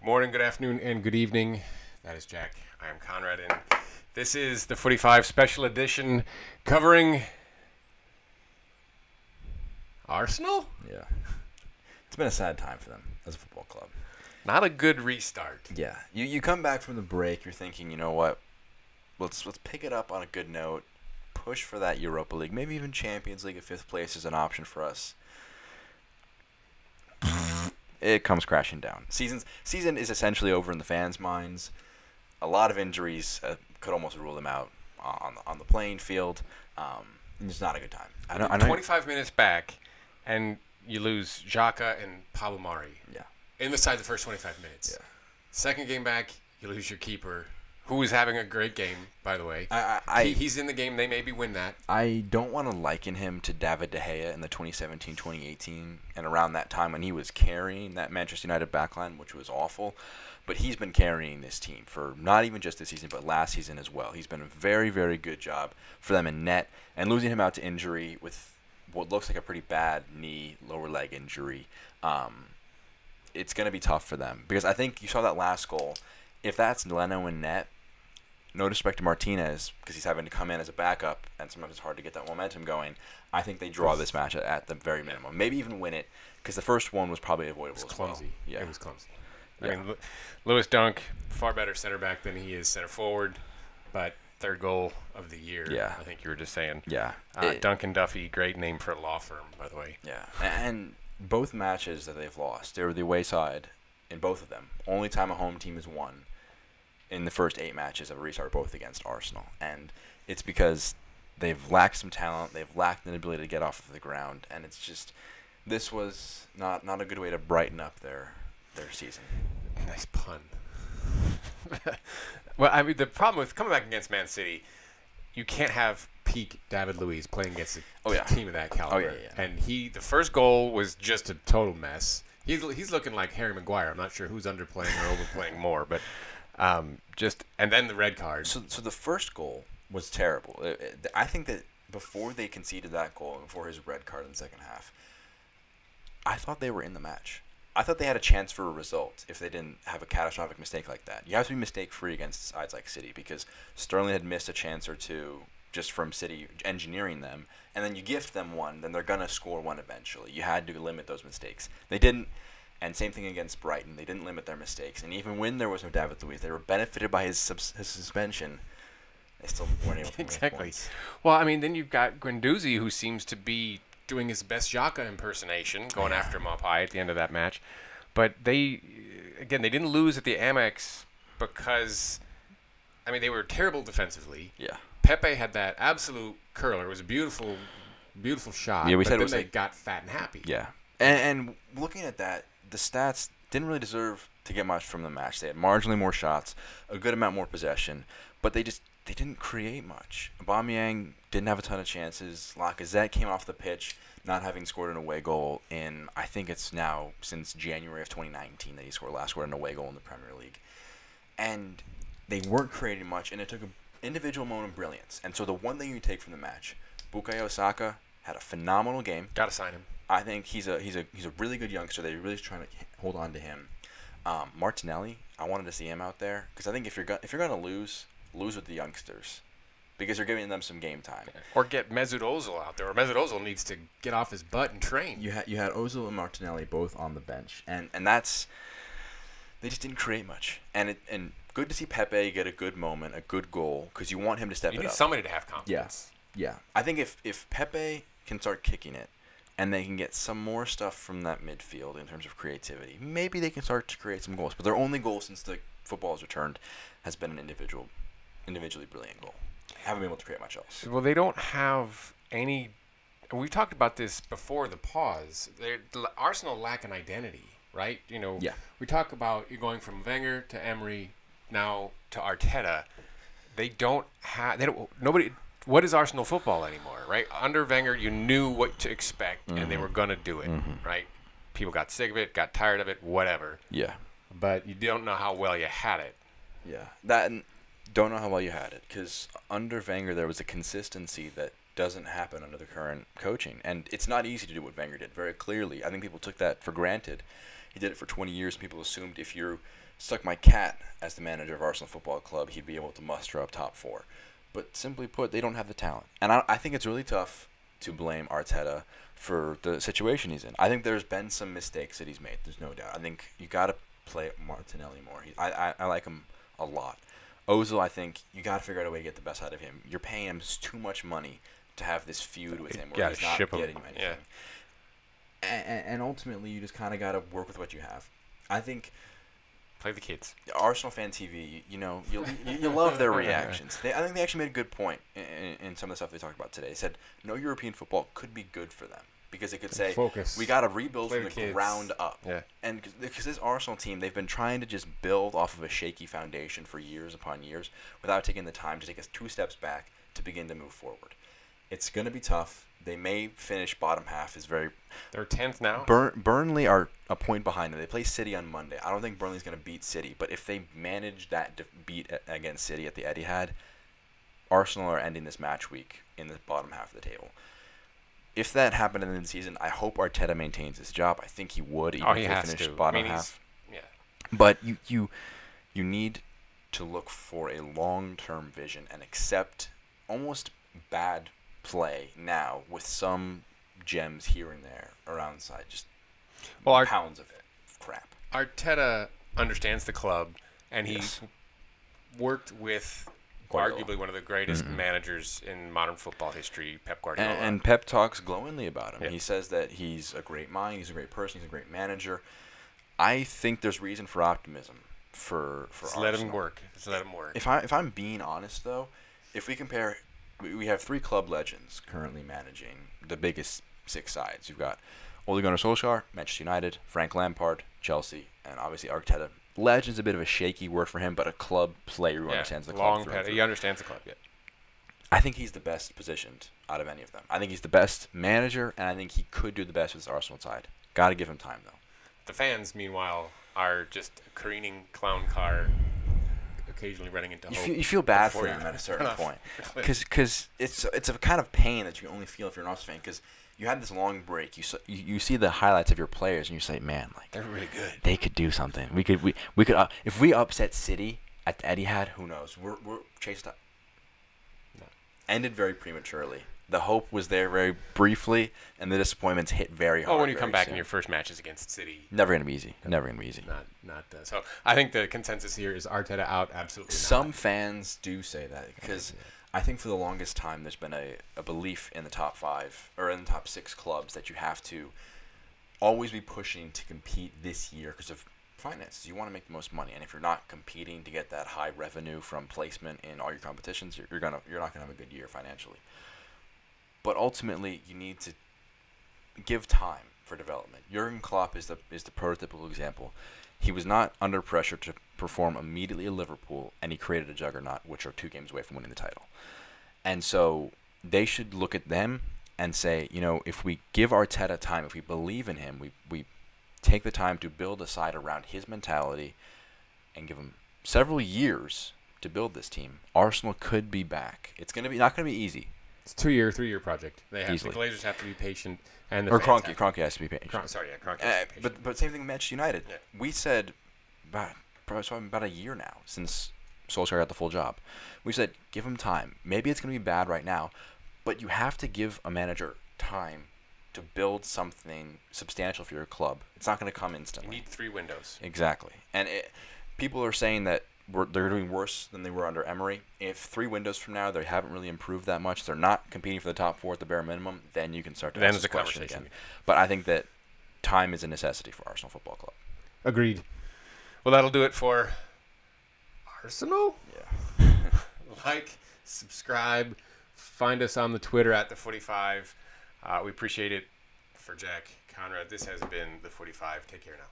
Good morning, good afternoon, and good evening. That is Jack. I am Conrad, and this is the Footy Five special edition covering Arsenal? Yeah. It's been a sad time for them as a football club. Not a good restart. Yeah. You come back from the break, you're thinking, you know what? Let's pick it up on a good note. Push for that Europa League. Maybe even Champions League at 5th place is an option for us. It comes crashing down. Season is essentially over in the fans' minds. A lot of injuries could almost rule them out on the playing field. It's not a good time. I know. 25 minutes back, and you lose Xhaka and Pablo Mari. Yeah. Inside the first 25 minutes. Yeah. Second game back, you lose your keeper, who is having a great game, by the way. He's in the game. They maybe win that. I don't want to liken him to David De Gea in the 2017-2018 and around that time when he was carrying that Manchester United backline, which was awful. But he's been carrying this team for not even just this season, but last season as well. He's been a very, very good job for them in net. And losing him out to injury with what looks like a pretty bad knee, lower leg injury, it's going to be tough for them. Because I think you saw that last goal. If that's Leno in net, no disrespect to Martinez, because he's having to come in as a backup, and sometimes it's hard to get that momentum going, I think they draw this match at the very minimum. Maybe even win it, because the first one was probably avoidable as well. Clumsy. Yeah. It was clumsy. I mean, Lewis Dunk, far better center back than he is center forward, but third goal of the year, Yeah. I think you were just saying. Yeah. Duncan Duffy, great name for a law firm, by the way. Yeah. And both matches that they've lost, they were the away side in both of them. Only time a home team has won in the first 8 matches of a restart, both against Arsenal. And it's because they've lacked some talent, they've lacked an ability to get off of the ground, and it's just, this was not a good way to brighten up their season. Nice pun. Well, I mean, the problem with coming back against Man City, you can't have peak David Luiz playing against a team of that caliber. And the first goal was just a total mess. He's looking like Harry Maguire. I'm not sure who's underplaying or overplaying more, but and then the red card. So the first goal was terrible. I think that before they conceded that goal and before his red card in the second half, I thought they were in the match. I thought they had a chance for a result if they didn't have a catastrophic mistake like that. You have to be mistake-free against sides like City because Sterling had missed a chance or two just from City engineering them, and then you gift them one, then they're going to score one eventually. You had to limit those mistakes. They didn't, and same thing against Brighton. They didn't limit their mistakes, and even when there was no David Luiz, they were benefited by his suspension. They still weren't able to make points. Well, I mean, then you've got Guendouzi, who seems to be doing his best Xhaka impersonation, going after him up high at the end of that match. But they didn't lose at the Amex because, I mean, they were terrible defensively. Yeah. Pepe had that absolute curler. It was a beautiful, beautiful shot. Yeah, we but said then it was they like, got fat and happy. Yeah. And looking at that, the stats didn't really deserve to get much from the match. They had marginally more shots, a good amount more possession, but they didn't create much. Aubameyang didn't have a ton of chances. Lacazette came off the pitch not having scored an away goal in, I think it's now since January of 2019 that he scored an away goal in the Premier League. And they weren't creating much, and it took an individual moment of brilliance. And so the one thing you take from the match, Bukayo Saka had a phenomenal game. Got to sign him. I think he's a really good youngster. They're really trying to hold on to him. Martinelli, I wanted to see him out there because I think if you're gonna lose with the youngsters, because you're giving them some game time. Or get Mesut Ozil out there. Or Mesut Ozil needs to get off his butt and train. You had Ozil and Martinelli both on the bench, and that's, they just didn't create much. And good to see Pepe get a good moment, a good goal, because you want him to step it up. You need somebody to have confidence. Yeah. I think if Pepe can start kicking it, and they can get some more stuff from that midfield in terms of creativity, maybe they can start to create some goals. But their only goal since the football has returned has been an individually brilliant goal. Haven't been able to create much else. Well, they don't have any. We've talked about this before the pause. Arsenal lack an identity, right? You know. Yeah. We talk about you going from Wenger to Emery, now to Arteta. They don't have. Nobody. What is Arsenal football anymore, right? Under Wenger, you knew what to expect, and they were gonna do it, right? People got sick of it, got tired of it, whatever. Yeah. But you don't know how well you had it. Yeah. Don't know how well you had it, because under Wenger there was a consistency that doesn't happen under the current coaching, and it's not easy to do what Wenger did very clearly. I think people took that for granted. He did it for 20 years. People assumed if you're stuck my cat as the manager of Arsenal Football Club, he'd be able to muster up top 4. But simply put, they don't have the talent. And I think it's really tough to blame Arteta for the situation he's in. I think there's been some mistakes that he's made. There's no doubt. I think you got to play Martinelli more. I like him a lot. Ozil, I think you got to figure out a way to get the best out of him. You're paying him too much money to have this feud with him where he's not getting anything. Yeah. And ultimately, you just kind of got to work with what you have. I think play the kids. Arsenal fan TV, you love their reactions. I think they actually made a good point in some of the stuff they talked about today. They said no European football could be good for them because they could say we got to rebuild from the ground up. Yeah. And because this Arsenal team, they've been trying to just build off of a shaky foundation for years upon years without taking the time to take us 2 steps back to begin to move forward. It's going to be tough. They may finish bottom half. They're 10th now. Burnley are a point behind them. They play City on Monday. I don't think Burnley's going to beat City, but if they manage that beat against City at the Etihad, Arsenal are ending this match week in the bottom half of the table. If that happened in the season, I hope Arteta maintains his job. I think he would, even if they finish bottom half. Yeah. But you need to look for a long-term vision and accept almost bad play now with some gems here and there around the side, just pounds of crap. Arteta understands the club, and he worked with arguably one of the greatest managers in modern football history, Pep Guardiola. And Pep talks glowingly about him. Yep. He says that he's a great mind, he's a great person, he's a great manager. I think there's reason for optimism for Arsenal. Let him work. Just let him work. If I'm being honest, though, if we compare, we have 3 club legends currently managing the biggest 6 sides. You've got Ole Gunnar Solskjaer, Manchester United, Frank Lampard, Chelsea, and obviously Arteta. Legend's a bit of a shaky word for him, but a club player who understands the club. He understands the club, yeah. I think he's the best positioned out of any of them. I think he's the best manager, and I think he could do the best with his Arsenal side. Got to give him time, though. The fans, meanwhile, are just a careening clown car occasionally running into hope. You feel bad for them at a certain point. Because it's a kind of pain that you only feel if you're an Arsenal fan, because you had this long break. You see the highlights of your players, and you say, "Man, like they're really good. They could do something. We could if we upset City at the Etihad, who knows? We're chased up." No. Ended very prematurely. The hope was there very briefly, and the disappointments hit very hard. Oh, when you come back in your first matches against City, never gonna be easy. Never gonna be easy. Not so. I think the consensus here is Arteta out. Absolutely. Some fans do say that because. I think for the longest time there's been a belief in the top 5 or in the top 6 clubs that you have to always be pushing to compete this year because of finances. You want to make the most money, and if you're not competing to get that high revenue from placement in all your competitions, you're not gonna have a good year financially. But ultimately, you need to give time for development. Jurgen Klopp is the prototypical example. He was not under pressure to perform immediately at Liverpool, and he created a juggernaut, which are 2 games away from winning the title. And so they should look at them and say, if we give Arteta time, if we believe in him, we take the time to build a side around his mentality and give him several years to build this team, Arsenal could be back. It's not going to be easy. It's a 2-year, 3-year project. The Glazers have to be patient, and Kroenke has to be patient. Kroenke has to be patient. But same thing with Manchester United. Yeah. We said about a year now since Solskjaer got the full job. We said give him time. Maybe it's going to be bad right now, but you have to give a manager time to build something substantial for your club. It's not going to come instantly. You need 3 windows. Exactly. And people are saying that they're doing worse than they were under Emery. If 3 windows from now they haven't really improved that much, they're not competing for the top 4 at the bare minimum, then you can start to ask the question again. But I think that time is a necessity for Arsenal Football Club. Agreed. Well, that'll do it for Arsenal. Yeah. Like, subscribe, find us on the Twitter at the Footy Five. We appreciate it. For Jack Conrad, this has been the Footy Five. Take care now.